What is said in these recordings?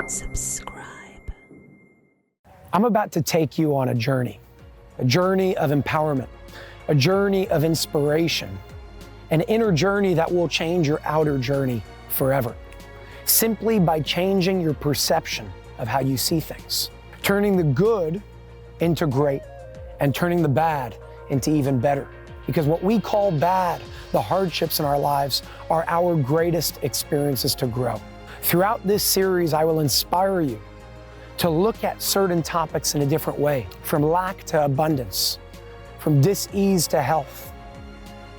Subscribe. I'm about to take you on a journey of empowerment, a journey of inspiration, an inner journey that will change your outer journey forever, simply by changing your perception of how you see things, turning the good into great and turning the bad into even better. Because what we call bad, the hardships in our lives, are our greatest experiences to grow. Throughout this series, I will inspire you to look at certain topics in a different way, from lack to abundance, from dis-ease to health,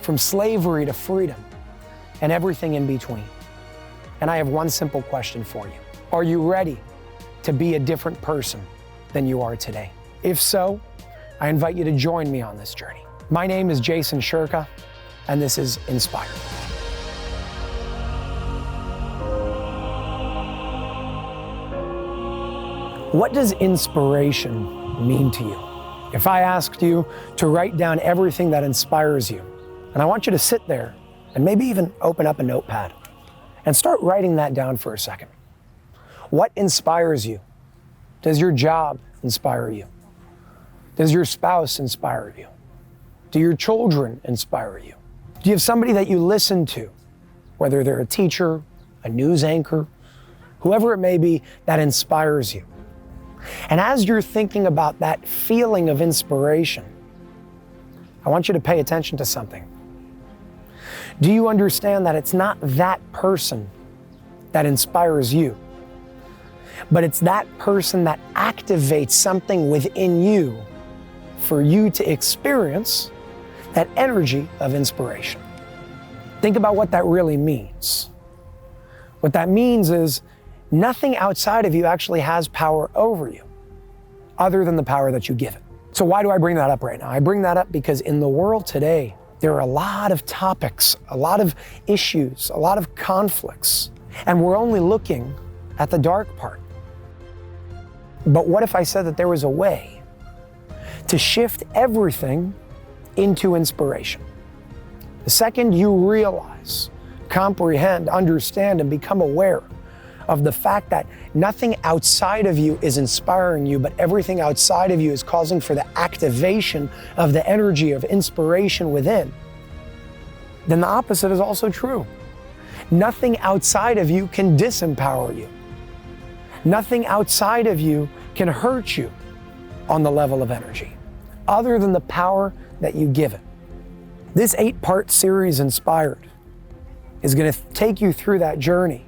from slavery to freedom, and everything in between. And I have one simple question for you. Are you ready to be a different person than you are today? If so, I invite you to join me on this journey. My name is Jason Shurka, and this is Inspired. What does inspiration mean to you? If I asked you to write down everything that inspires you, and I want you to sit there and maybe even open up a notepad and start writing that down for a second. What inspires you? Does your job inspire you? Does your spouse inspire you? Do your children inspire you? Do you have somebody that you listen to, whether they're a teacher, a news anchor, whoever it may be, that inspires you? And as you're thinking about that feeling of inspiration, I want you to pay attention to something. Do you understand that it's not that person that inspires you, but it's that person that activates something within you for you to experience that energy of inspiration? Think about what that really means. What that means is nothing outside of you actually has power over you other than the power that you give it. So why do I bring that up right now? I bring that up because in the world today, there are a lot of topics, a lot of issues, a lot of conflicts, and we're only looking at the dark part. But what if I said that there was a way to shift everything into inspiration? The second you realize, comprehend, understand, and become aware of the fact that nothing outside of you is inspiring you, but everything outside of you is causing for the activation of the energy of inspiration within, then the opposite is also true. Nothing outside of you can disempower you. Nothing outside of you can hurt you on the level of energy, other than the power that you give it. This 8-part series, Inspired, is going to take you through that journey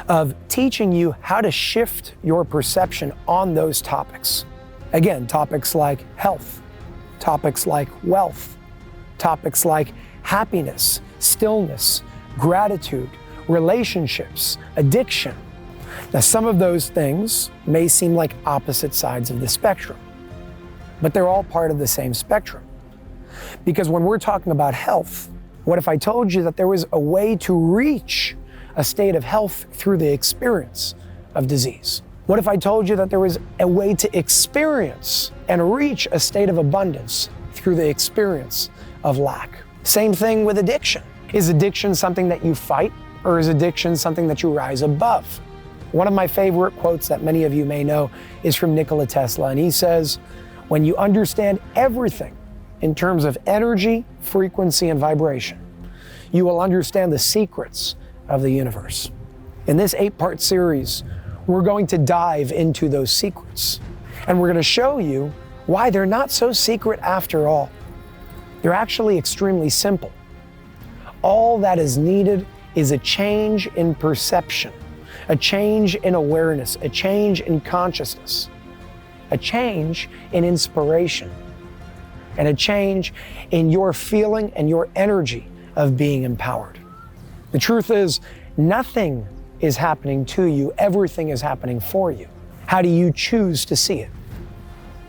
of teaching you how to shift your perception on those topics. Again, topics like health, topics like wealth, topics like happiness, stillness, gratitude, relationships, addiction. Now, some of those things may seem like opposite sides of the spectrum, but they're all part of the same spectrum. Because when we're talking about health, what if I told you that there was a way to reach a state of health through the experience of disease? What if I told you that there was a way to experience and reach a state of abundance through the experience of lack? Same thing with addiction. Is addiction something that you fight, or is addiction something that you rise above? One of my favorite quotes that many of you may know is from Nikola Tesla, and he says, when you understand everything in terms of energy, frequency, and vibration, you will understand the secrets of the universe. In this 8-part series, we're going to dive into those secrets, and we're going to show you why they're not so secret after all. They're actually extremely simple. All that is needed is a change in perception, a change in awareness, a change in consciousness, a change in inspiration, and a change in your feeling and your energy of being empowered. The truth is, nothing is happening to you, everything is happening for you. How do you choose to see it?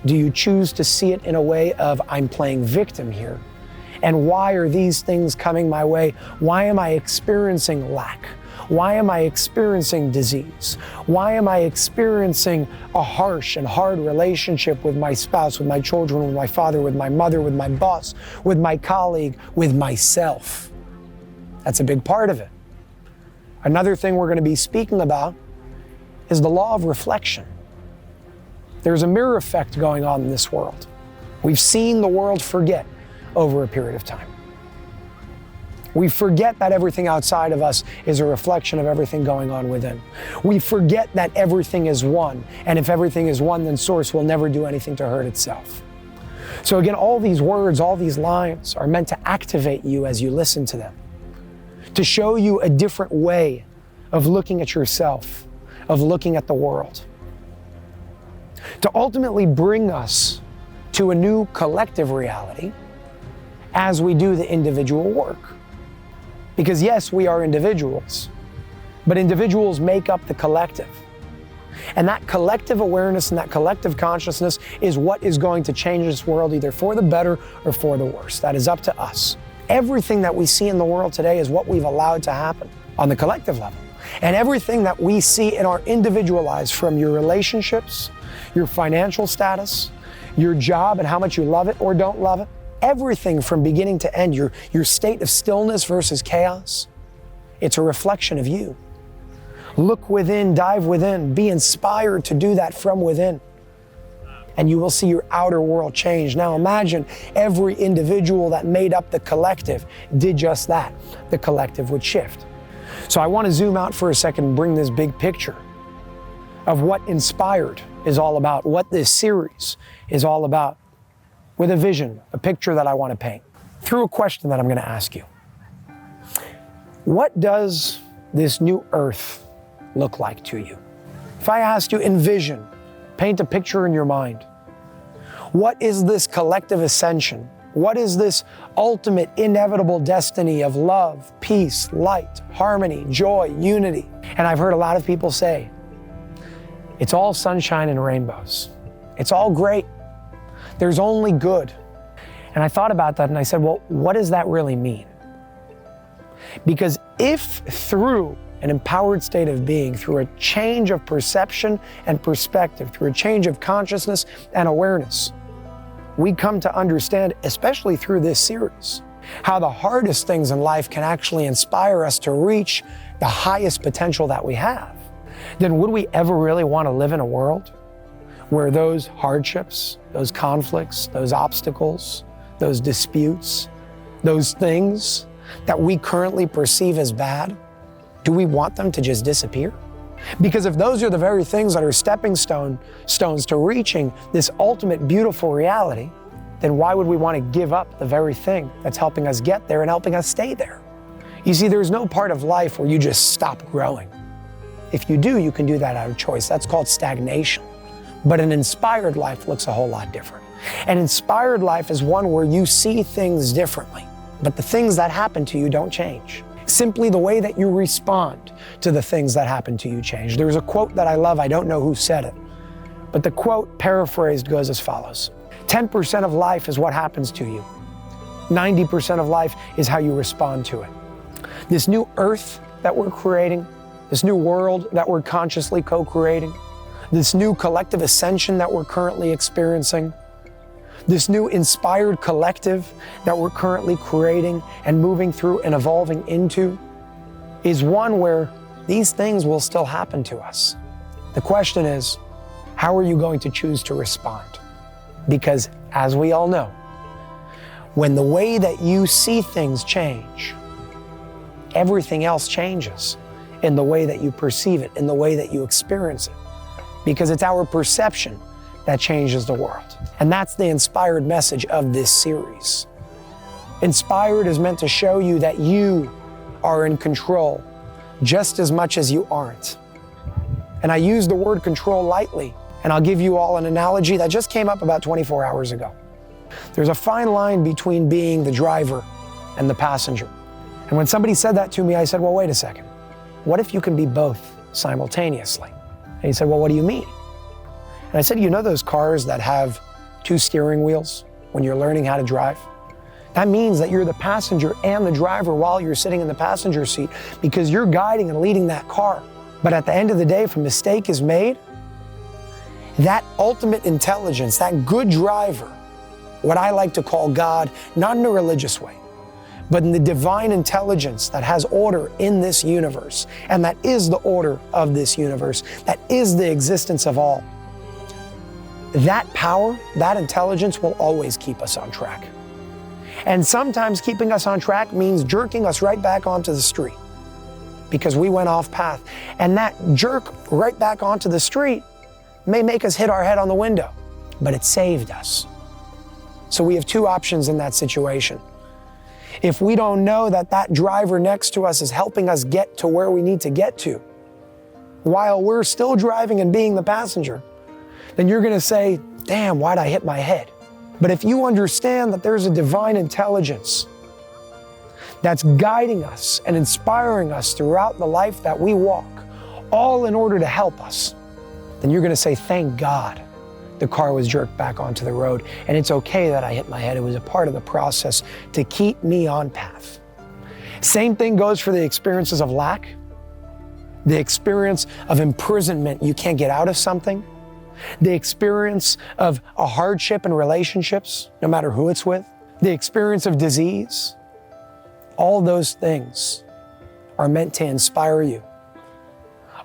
Do you choose to see it in a way of, I'm playing victim here? And why are these things coming my way? Why am I experiencing lack? Why am I experiencing disease? Why am I experiencing a harsh and hard relationship with my spouse, with my children, with my father, with my mother, with my boss, with my colleague, with myself? That's a big part of it. Another thing we're going to be speaking about is the law of reflection. There's a mirror effect going on in this world. We've seen the world forget over a period of time. We forget that everything outside of us is a reflection of everything going on within. We forget that everything is one, and if everything is one, then Source will never do anything to hurt itself. So again, all these words, all these lines are meant to activate you as you listen to them, to show you a different way of looking at yourself, of looking at the world, to ultimately bring us to a new collective reality as we do the individual work. Because yes, we are individuals, but individuals make up the collective. And that collective awareness and that collective consciousness is what is going to change this world either for the better or for the worse. That is up to us. Everything that we see in the world today is what we've allowed to happen on the collective level. And everything that we see in our individual lives, from your relationships, your financial status, your job and how much you love it or don't love it, everything from beginning to end, your state of stillness versus chaos, it's a reflection of you. Look within, dive within, be inspired to do that from within, and you will see your outer world change. Now imagine every individual that made up the collective did just that. The collective would shift. So I want to zoom out for a second and bring this big picture of what Inspired is all about, what this series is all about, with a vision, a picture that I want to paint, through a question that I'm going to ask you. What does this new earth look like to you? If I asked you, envision, paint a picture in your mind. What is this collective ascension? What is this ultimate inevitable destiny of love, peace, light, harmony, joy, unity? And I've heard a lot of people say, it's all sunshine and rainbows. It's all great. There's only good. And I thought about that and I said, well, what does that really mean? Because if through an empowered state of being, through a change of perception and perspective, through a change of consciousness and awareness, we come to understand, especially through this series, how the hardest things in life can actually inspire us to reach the highest potential that we have, then would we ever really want to live in a world where those hardships, those conflicts, those obstacles, those disputes, those things that we currently perceive as bad, do we want them to just disappear? Because if those are the very things that are stepping stones to reaching this ultimate beautiful reality, then why would we want to give up the very thing that's helping us get there and helping us stay there? You see, there's no part of life where you just stop growing. If you do, you can do that out of choice. That's called stagnation. But an inspired life looks a whole lot different. An inspired life is one where you see things differently, but the things that happen to you don't change. Simply the way that you respond to the things that happen to you change. There's a quote that I love, I don't know who said it, but the quote paraphrased goes as follows. 10% of life is what happens to you. 90% of life is how you respond to it. This new earth that we're creating, this new world that we're consciously co-creating, this new collective ascension that we're currently experiencing, this new inspired collective that we're currently creating and moving through and evolving into, is one where these things will still happen to us. The question is, how are you going to choose to respond? Because as we all know, when the way that you see things change, everything else changes in the way that you perceive it, in the way that you experience it. Because it's our perception that changes the world. And that's the inspired message of this series. Inspired is meant to show you that you are in control just as much as you aren't. And I use the word control lightly, and I'll give you all an analogy that just came up about 24 hours ago. There's a fine line between being the driver and the passenger. And when somebody said that to me, I said, well, wait a second. What if you can be both simultaneously? And he said, well, what do you mean? And I said, you know those cars that have 2 steering wheels when you're learning how to drive? That means that you're the passenger and the driver while you're sitting in the passenger seat, because you're guiding and leading that car. But at the end of the day, if a mistake is made, that ultimate intelligence, that good driver, what I like to call God, not in a religious way, but in the divine intelligence that has order in this universe, and that is the order of this universe, that is the existence of all. That power, that intelligence will always keep us on track. And sometimes keeping us on track means jerking us right back onto the street because we went off path. And that jerk right back onto the street may make us hit our head on the window, but it saved us. So we have two options in that situation. If we don't know that that driver next to us is helping us get to where we need to get to, while we're still driving and being the passenger, then you're gonna say, damn, why'd I hit my head? But if you understand that there's a divine intelligence that's guiding us and inspiring us throughout the life that we walk, all in order to help us, then you're gonna say, thank God the car was jerked back onto the road, and it's okay that I hit my head. It was a part of the process to keep me on path. Same thing goes for the experiences of lack, the experience of imprisonment, you can't get out of something, the experience of a hardship in relationships, no matter who it's with, the experience of disease. All those things are meant to inspire you.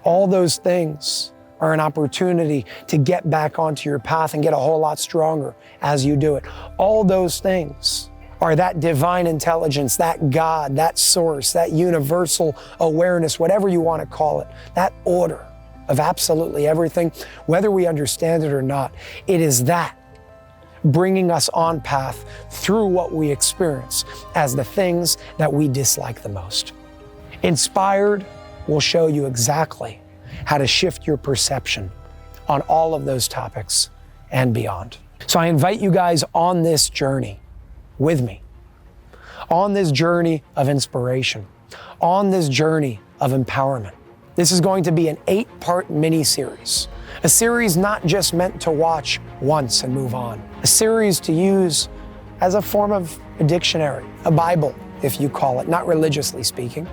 All those things are an opportunity to get back onto your path and get a whole lot stronger as you do it. All those things are that divine intelligence, that God, that source, that universal awareness, whatever you want to call it, that order of absolutely everything, whether we understand it or not. It is that bringing us on path through what we experience as the things that we dislike the most. Inspired will show you exactly how to shift your perception on all of those topics and beyond. So I invite you guys on this journey with me, on this journey of inspiration, on this journey of empowerment. This is going to be an 8-part mini-series, a series not just meant to watch once and move on, a series to use as a form of a dictionary, a Bible, if you call it, not religiously speaking,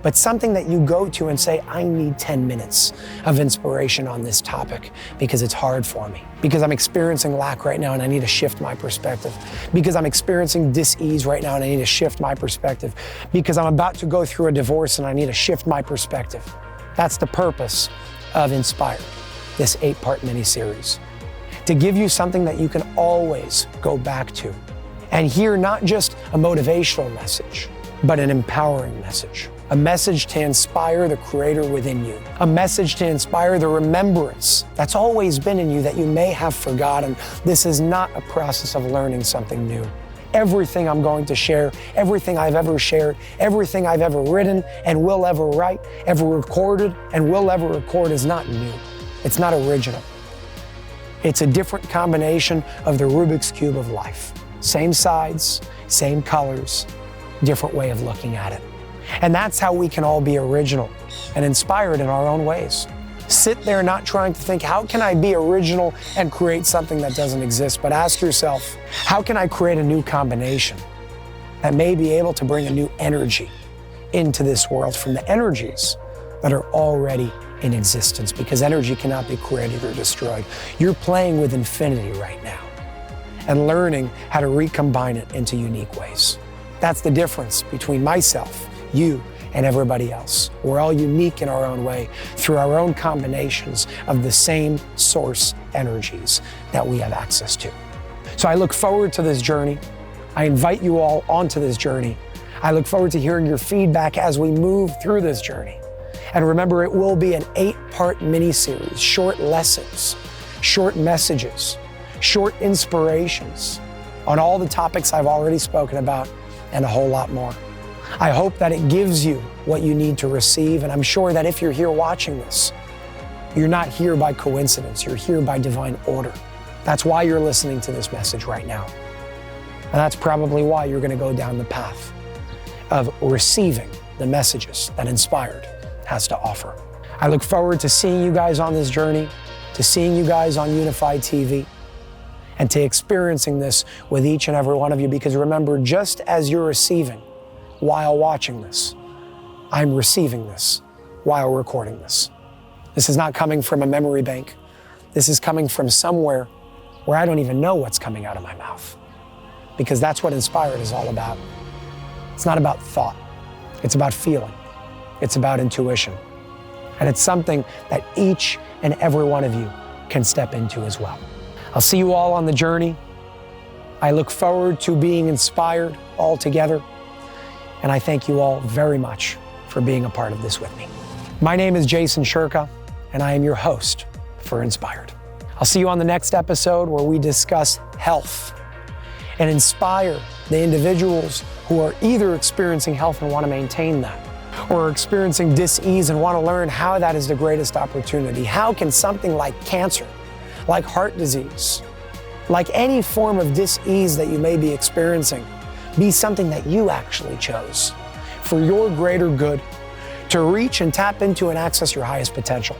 but something that you go to and say, I need 10 minutes of inspiration on this topic because it's hard for me, because I'm experiencing lack right now and I need to shift my perspective, because I'm experiencing dis-ease right now and I need to shift my perspective, because I'm about to go through a divorce and I need to shift my perspective. That's the purpose of Inspired, this 8-part mini-series, to give you something that you can always go back to and hear not just a motivational message, but an empowering message. A message to inspire the creator within you. A message to inspire the remembrance that's always been in you that you may have forgotten. This is not a process of learning something new. Everything I'm going to share, everything I've ever shared, everything I've ever written and will ever write, ever recorded and will ever record is not new. It's not original. It's a different combination of the Rubik's Cube of life. Same sides, same colors, different way of looking at it. And that's how we can all be original and inspired in our own ways. Sit there not trying to think, how can I be original and create something that doesn't exist? But ask yourself, how can I create a new combination that may be able to bring a new energy into this world from the energies that are already in existence? Because energy cannot be created or destroyed. You're playing with infinity right now and learning how to recombine it into unique ways. That's the difference between myself, you, and everybody else. We're all unique in our own way through our own combinations of the same source energies that we have access to. So I look forward to this journey. I invite you all onto this journey. I look forward to hearing your feedback as we move through this journey. And remember, it will be an 8-part mini-series, short lessons, short messages, short inspirations on all the topics I've already spoken about and a whole lot more. I hope that it gives you what you need to receive, and I'm sure that if you're here watching this, you're not here by coincidence, you're here by divine order. That's why you're listening to this message right now. And that's probably why you're going to go down the path of receiving the messages that Inspired has to offer. I look forward to seeing you guys on this journey, to seeing you guys on Unified TV, and to experiencing this with each and every one of you, because remember, just as you're receiving while watching this, I'm receiving this while recording this. This is not coming from a memory bank. This is coming from somewhere where I don't even know what's coming out of my mouth, because that's what Inspired is all about. It's not about thought. It's about feeling. It's about intuition. And it's something that each and every one of you can step into as well. I'll see you all on the journey. I look forward to being inspired all together. And I thank you all very much for being a part of this with me. My name is Jason Shurka, and I am your host for Inspired. I'll see you on the next episode where we discuss health and inspire the individuals who are either experiencing health and want to maintain that, or are experiencing dis-ease and want to learn how that is the greatest opportunity. How can something like cancer, like heart disease, like any form of dis-ease that you may be experiencing, be something that you actually chose for your greater good, to reach and tap into and access your highest potential?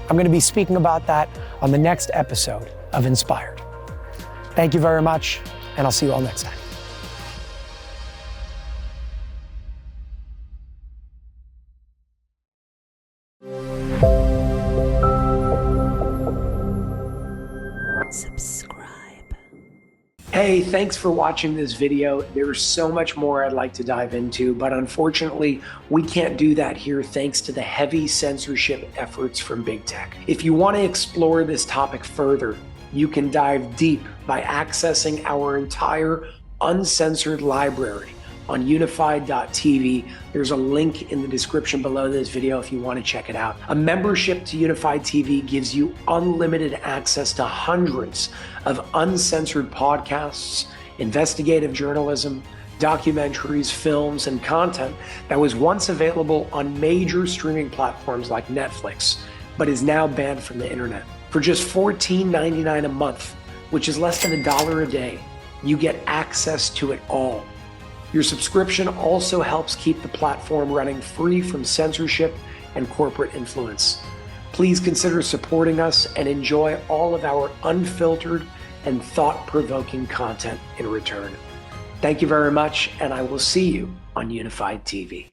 I'm going to be speaking about that on the next episode of Inspired. Thank you very much, and I'll see you all next time. Subscribe. Hey, thanks for watching this video. There's so much more I'd like to dive into, but unfortunately, we can't do that here thanks to the heavy censorship efforts from big tech. If you want to explore this topic further, you can dive deep by accessing our entire uncensored library on unified.tv. There's a link in the description below this video if you want to check it out. A membership to Unified TV gives you unlimited access to hundreds of uncensored podcasts, investigative journalism, documentaries, films, and content that was once available on major streaming platforms like Netflix, but is now banned from the internet. For just $14.99 a month, which is less than $1 a day, you get access to it all. Your subscription also helps keep the platform running free from censorship and corporate influence. Please consider supporting us and enjoy all of our unfiltered and thought-provoking content in return. Thank you very much, and I will see you on Unified TV.